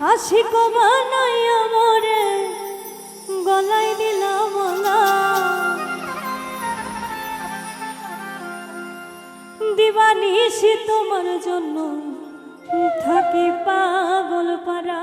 আশিক বানাইয়া মোরে গলায় দিলাম মালা, দিবানিশি তোমার জন্য থাকি পাগল পারা।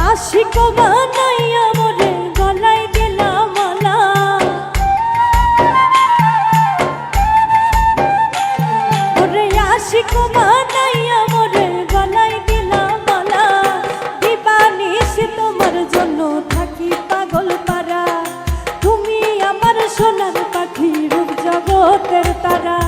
আশিক বানাইয়া মোরে গলায় দিলাম মালা, ওরে আশিক বানাইয়া মোরে গলায় দিলাম মালা, দিবানিশি তোমার জন্য থাকি পাগল পারা। তুমি আমার সোনার পাখি, রূপ জগতের তারা।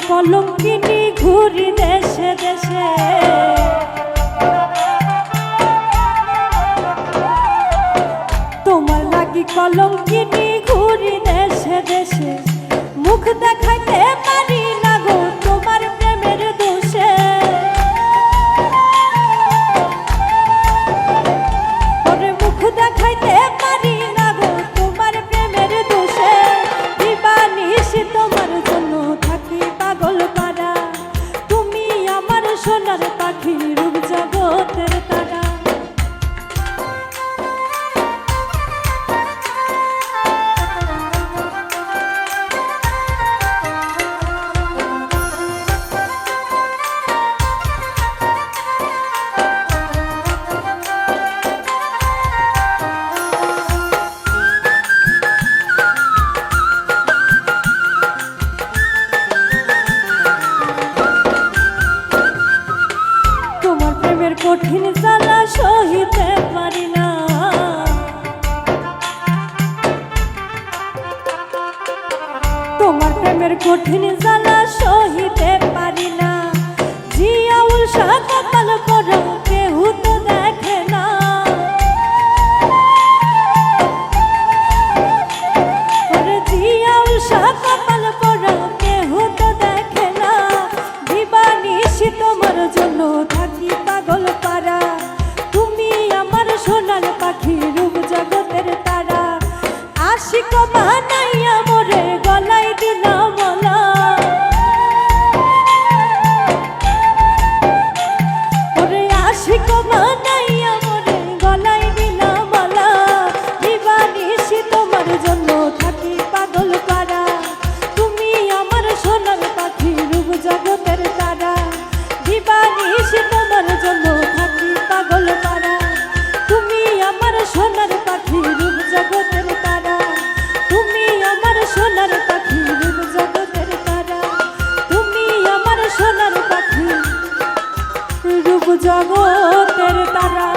কলঙ্কিনী ঘুরি দেশে দেশে, তোমার লাগি কলঙ্কিনী ঘুরি দেশে দেশে, মুখ দেখাইতে পারি না গো তোমার প্রেমের দোষে। ওরে মুখ দেখাইতে পারি না গো তোমার প্রেমের দোষে, দিবানিশি তোমার জন্য থাকি পাগল পারা। তুমি আমার সোনার পাখি, রূপ জগতের তারা। কঠিন জ্বালা সহিতে পারি না, তোমার প্রেমের কঠিন জ্বালা সহিতে পারি না। জিয়াউল শাহ কপাল পড়ো কেহ তো দেখে না, ওরে জিয়াউল শাহ কপাল পড়ো কেহ তো দেখে না, দিবানিশি তোমার জন্য থাকি পাগল পারা। তুমি আমার সোনার পাখি, রূপ জগতের তারা। আশিক বানাইয়া মোরে গলায় দিলাম মালা, ওরে আশিক বানাইয়া মোরে গলায় দিলাম মালা, দিবানিশি তোমার জন্য থাকি পাগল পারা। তুমি আমার সোনার পাখি, রূপ জগতের তারা। দিবানিশি তোমার জন্য থাকি পাগল পারা। তুমি আমার সোনার পাখি, রূপ জগতের তারা। তুমি আমার সোনার পাখি, রূপ জগতের তারা। তুমি আমার সোনার পাখি, রূপ জগতের তারা।